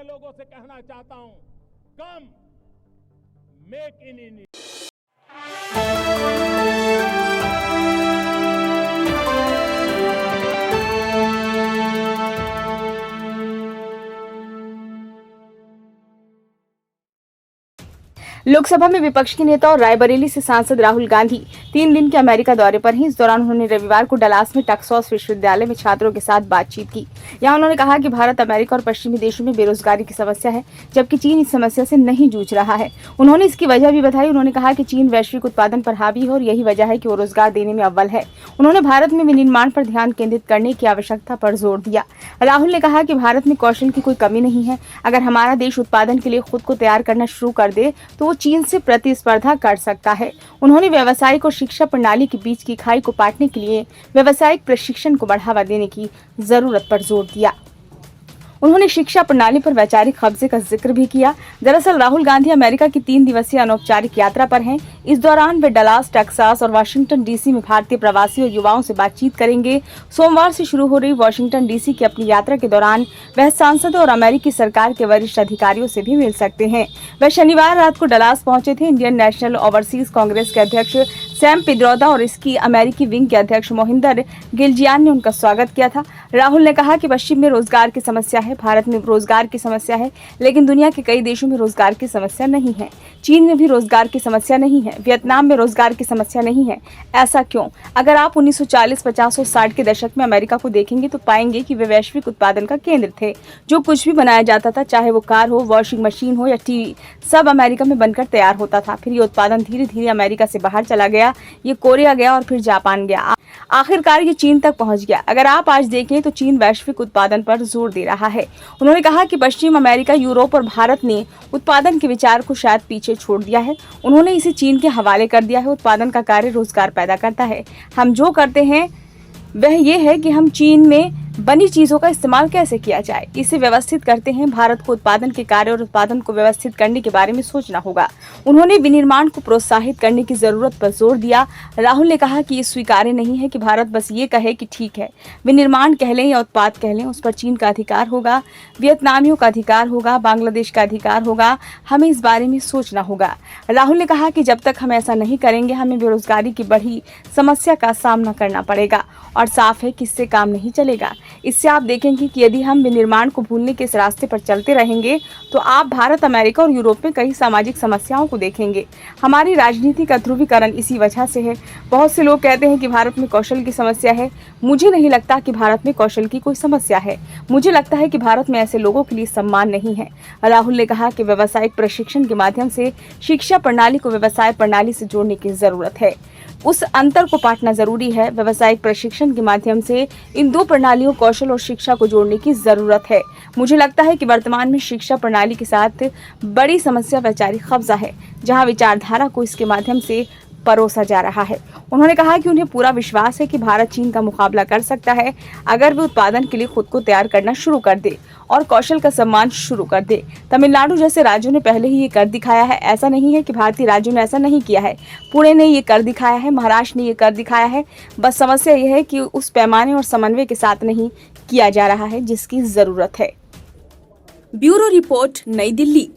लोगों से कहना चाहता हूं, कम मेक इन इंडिया। लोकसभा में विपक्ष के नेता और रायबरेली से सांसद राहुल गांधी 3 दिन के अमेरिका दौरे पर हैं। इस दौरान उन्होंने रविवार को डलास में टक्सास विश्वविद्यालय में छात्रों के साथ बातचीत की। यहां उन्होंने कहा कि भारत, अमेरिका और पश्चिमी देशों में बेरोजगारी की समस्या है, जबकि चीन इस समस्या से नहीं जूझ रहा है। उन्होंने इसकी वजह भी बताई। उन्होंने कहा कि चीन वैश्विक उत्पादन पर हावी है और यही वजह है कि वो रोजगार देने में अव्वल है। उन्होंने भारत में विनिर्माण पर ध्यान केंद्रित करने की आवश्यकता पर जोर दिया। राहुल ने कहा कि भारत में कौशल की कोई कमी नहीं है। अगर हमारा देश उत्पादन के लिए खुद को तैयार करना शुरू कर दे तो वो चीन से प्रतिस्पर्धा कर सकता है। उन्होंने व्यावसायिक और शिक्षा प्रणाली के बीच की खाई को पाटने के लिए व्यावसायिक प्रशिक्षण को बढ़ावा देने की जरूरत पर जोर दिया। उन्होंने शिक्षा प्रणाली पर वैचारिक कब्जे का जिक्र भी किया। दरअसल राहुल गांधी अमेरिका की 3 दिवसीय अनौपचारिक यात्रा पर हैं। इस दौरान वे डलास, टेक्सास और वाशिंगटन डीसी में भारतीय प्रवासी और युवाओं से बातचीत करेंगे। सोमवार से शुरू हो रही वाशिंगटन डीसी की अपनी यात्रा के दौरान वह सांसदों और अमेरिकी सरकार के वरिष्ठ अधिकारियों से भी मिल सकते हैं। वह शनिवार रात को डलास पहुंचे थे। इंडियन नेशनल ओवरसीज कांग्रेस के अध्यक्ष सैम पित्रोदा और इसकी अमेरिकी विंग के अध्यक्ष मोहिंदर गिलजियान ने उनका स्वागत किया था। राहुल ने कहा कि पश्चिम में रोजगार की समस्या है, भारत में रोजगार की समस्या है, लेकिन दुनिया के कई देशों में रोजगार की समस्या नहीं है। चीन में भी रोजगार की समस्या नहीं है, वियतनाम में रोजगार की समस्या नहीं है। ऐसा क्यों? अगर आप 1940, 50 और 60 के दशक में अमेरिका को देखेंगे तो पाएंगे कि वे वैश्विक उत्पादन का केंद्र थे। जो कुछ भी बनाया जाता था, चाहे वो कार हो, वॉशिंग मशीन हो या टीवी, सब अमेरिका में बनकर तैयार होता था। फिर ये उत्पादन धीरे धीरे अमेरिका से बाहर चला गया, ये कोरिया गया और फिर जापान गया, आखिरकार ये चीन तक पहुंच गया। अगर आप आज देखें तो चीन वैश्विक उत्पादन पर जोर दे रहा है। उन्होंने कहा कि पश्चिम अमेरिका, यूरोप और भारत ने उत्पादन के विचार को शायद पीछे छोड़ दिया है। उन्होंने इसे चीन के हवाले कर दिया है। उत्पादन का कार्य रोजगार पैदा करता है। हम जो करते हैं वह ये है कि हम चीन में बनी चीजों का इस्तेमाल कैसे किया जाए, इसे व्यवस्थित करते हैं। भारत को उत्पादन के कार्य और उत्पादन को व्यवस्थित करने के बारे में सोचना होगा। उन्होंने विनिर्माण को प्रोत्साहित करने की जरूरत पर जोर दिया। राहुल ने कहा कि ये स्वीकार्य नहीं है कि भारत बस ये कहे कि ठीक है, विनिर्माण कह लें या उत्पाद कह लें, उस पर चीन का अधिकार होगा, वियतनामियों का अधिकार होगा, बांग्लादेश का अधिकार होगा। हमें इस बारे में सोचना होगा। राहुल ने कहा कि जब तक हम ऐसा नहीं करेंगे, हमें बेरोजगारी की बड़ी समस्या का सामना करना पड़ेगा और साफ है कि इससे काम नहीं चलेगा। इससे आप देखेंगे कि यदि हम विनिर्माण को भूलने के इस रास्ते पर चलते रहेंगे तो आप भारत, अमेरिका और यूरोप में कई सामाजिक समस्याओं को देखेंगे। हमारी राजनीति का ध्रुवीकरण इसी वजह से है। बहुत से लोग कहते हैं कि भारत में कौशल की समस्या है। मुझे नहीं लगता कि भारत में कौशल की कोई समस्या है। मुझे लगता है कि भारत में ऐसे लोगों के लिए सम्मान नहीं है। राहुल ने कहा कि व्यावसायिक प्रशिक्षण के माध्यम से शिक्षा प्रणाली को व्यवसाय प्रणाली से जोड़ने की जरूरत है। उस अंतर को पाटना जरूरी है। व्यावसायिक प्रशिक्षण के माध्यम से इन दो प्रणालियों, कौशल और शिक्षा को जोड़ने की जरूरत है। मुझे लगता है कि वर्तमान में शिक्षा प्रणाली के साथ बड़ी समस्या वैचारिक कब्जा है, जहां विचारधारा को इसके माध्यम से परोसा जा रहा है। उन्होंने कहा कि उन्हें पूरा विश्वास है कि भारत चीन का मुकाबला कर सकता है अगर वे उत्पादन के लिए खुद को तैयार करना शुरू कर दे और कौशल का सम्मान शुरू कर दे। तमिलनाडु जैसे राज्यों ने पहले ही ये कर दिखाया है। ऐसा नहीं है कि भारतीय राज्यों ने ऐसा नहीं किया है। पुणे ने ये कर दिखाया है, महाराष्ट्र ने ये कर दिखाया है। बस समस्या यह है कि उस पैमाने और समन्वय के साथ नहीं किया जा रहा है जिसकी जरूरत है। ब्यूरो रिपोर्ट, नई दिल्ली।